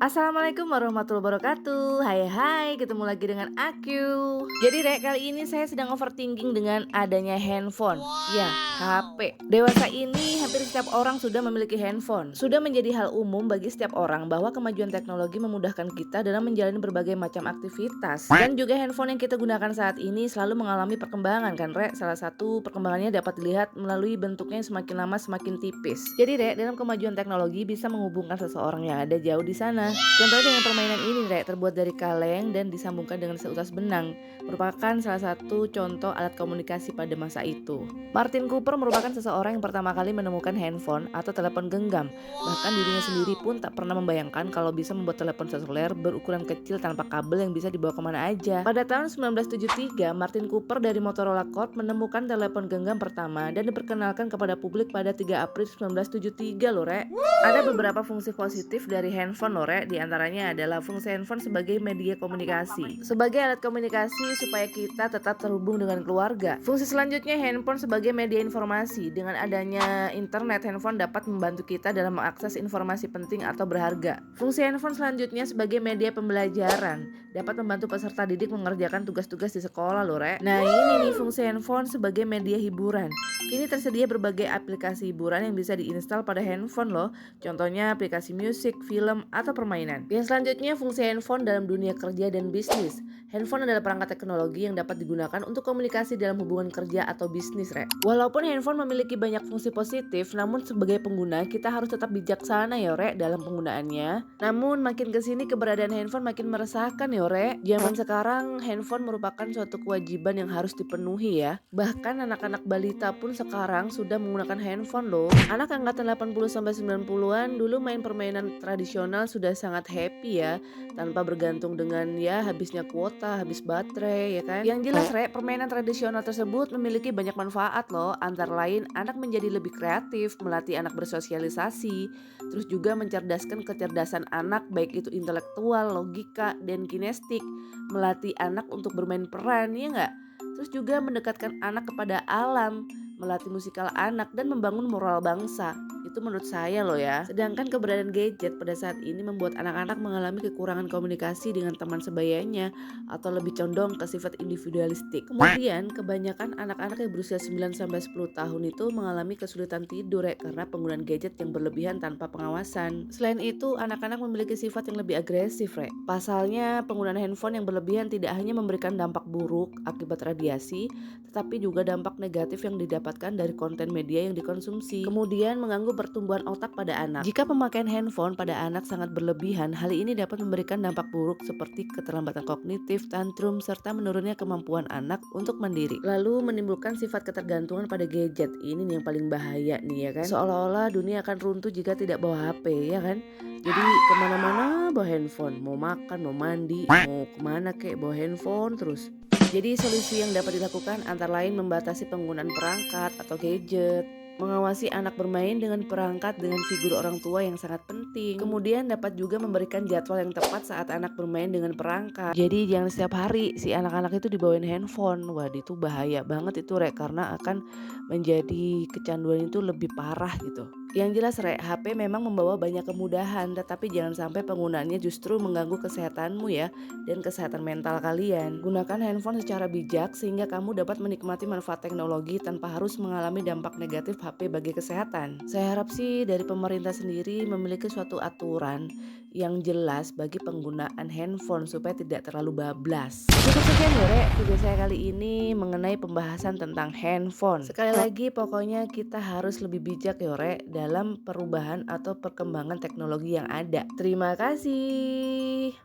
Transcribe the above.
Assalamualaikum warahmatullahi wabarakatuh. Hai hai, ketemu lagi dengan aku. Jadi Rek, kali ini saya sedang overthinking dengan adanya handphone. Ya, HP. Dewasa ini hampir setiap orang sudah memiliki handphone. Sudah menjadi hal umum bagi setiap orang bahwa kemajuan teknologi memudahkan kita dalam menjalani berbagai macam aktivitas. Dan juga handphone yang kita gunakan saat ini selalu mengalami perkembangan kan Rek. Salah satu perkembangannya dapat dilihat melalui bentuknya yang semakin lama semakin tipis. Jadi Rek, dalam kemajuan teknologi bisa menghubungkan seseorang yang ada jauh di sana. Contohnya dengan permainan ini Rek, terbuat dari kaleng dan disambungkan dengan seutas benang, merupakan salah satu contoh alat komunikasi pada masa itu. Martin Cooper merupakan seseorang yang pertama kali menemukan handphone atau telepon genggam. Bahkan dirinya sendiri pun tak pernah membayangkan kalau bisa membuat telepon seluler berukuran kecil tanpa kabel yang bisa dibawa kemana aja. Pada tahun 1973, Martin Cooper dari Motorola Corp menemukan telepon genggam pertama dan diperkenalkan kepada publik pada 3 April 1973 loh Rek. Ada beberapa fungsi positif dari handphone loh Rek, di antaranya adalah fungsi handphone sebagai media komunikasi. Sebagai alat komunikasi supaya kita tetap terhubung dengan keluarga. Fungsi selanjutnya handphone sebagai media informasi. Dengan adanya internet, handphone dapat membantu kita dalam mengakses informasi penting atau berharga. Fungsi handphone selanjutnya sebagai media pembelajaran. Dapat membantu peserta didik mengerjakan tugas-tugas di sekolah loh Rek. Nah ini nih fungsi handphone sebagai media hiburan. Kini tersedia berbagai aplikasi hiburan yang bisa diinstal pada handphone loh. Contohnya aplikasi musik, film, atau permainan. Yang selanjutnya fungsi handphone dalam dunia kerja dan bisnis. Handphone adalah perangkat teknologi yang dapat digunakan untuk komunikasi dalam hubungan kerja atau bisnis Rek. Walaupun handphone memiliki banyak fungsi positif, namun sebagai pengguna kita harus tetap bijaksana ya Rek dalam penggunaannya. Namun makin kesini keberadaan handphone makin meresahkan ya Rek. Zaman sekarang handphone merupakan suatu kewajiban yang harus dipenuhi ya. Bahkan anak-anak balita pun sekarang sudah menggunakan handphone loh. Anak angkatan 80-90-an dulu main permainan tradisional sudah sangat happy ya, tanpa bergantung dengan ya habisnya kuota, habis baterai ya kan. Yang jelas Rek, permainan tradisional tersebut memiliki banyak manfaat loh. Antara lain anak menjadi lebih kreatif, melatih anak bersosialisasi, terus juga mencerdaskan kecerdasan anak baik itu intelektual, logika, dan kinestik, melatih anak untuk bermain peran ya enggak. Terus juga mendekatkan anak kepada alam, melatih musikal anak, dan membangun moral bangsa. Itu menurut saya loh ya. Sedangkan keberadaan gadget pada saat ini membuat anak-anak mengalami kekurangan komunikasi dengan teman sebayanya atau lebih condong ke sifat individualistik. Kemudian kebanyakan anak-anak yang berusia 9-10 tahun itu mengalami kesulitan tidur ya karena penggunaan gadget yang berlebihan tanpa pengawasan. Selain itu, anak-anak memiliki sifat yang lebih agresif, Rek. Pasalnya, penggunaan handphone yang berlebihan tidak hanya memberikan dampak buruk akibat radiasi, tetapi juga dampak negatif yang didapatkan dari konten media yang dikonsumsi. Kemudian mengganggu pertumbuhan otak pada anak. Jika pemakaian handphone pada anak sangat berlebihan, hal ini dapat memberikan dampak buruk seperti keterlambatan kognitif, tantrum, serta menurunnya kemampuan anak untuk mandiri. Lalu menimbulkan sifat ketergantungan pada gadget. Ini nih yang paling bahaya nih ya kan. Seolah-olah dunia akan runtuh jika tidak bawa HP ya kan. Jadi kemana-mana bawa handphone, mau makan, mau mandi, mau kemana kek bawa handphone terus. Jadi solusi yang dapat dilakukan antara lain membatasi penggunaan perangkat atau gadget, mengawasi anak bermain dengan perangkat dengan figur orang tua yang sangat penting. Kemudian dapat juga memberikan jadwal yang tepat saat anak bermain dengan perangkat. Jadi jangan setiap hari si anak-anak itu dibawain handphone. Wah itu bahaya banget itu Rek, karena akan menjadi kecanduan itu lebih parah gitu. Yang jelas Rek, HP memang membawa banyak kemudahan, tetapi jangan sampai penggunaannya justru mengganggu kesehatanmu ya, dan kesehatan mental kalian. Gunakan handphone secara bijak sehingga kamu dapat menikmati manfaat teknologi tanpa harus mengalami dampak negatif HP bagi kesehatan. Saya harap sih dari pemerintah sendiri memiliki suatu aturan yang jelas bagi penggunaan handphone supaya tidak terlalu bablas. Cukup sekian ya Rek, video saya kali ini mengenai pembahasan tentang handphone. Sekali lagi pokoknya kita harus lebih bijak ya Rek dalam perubahan atau perkembangan teknologi yang ada. Terima kasih.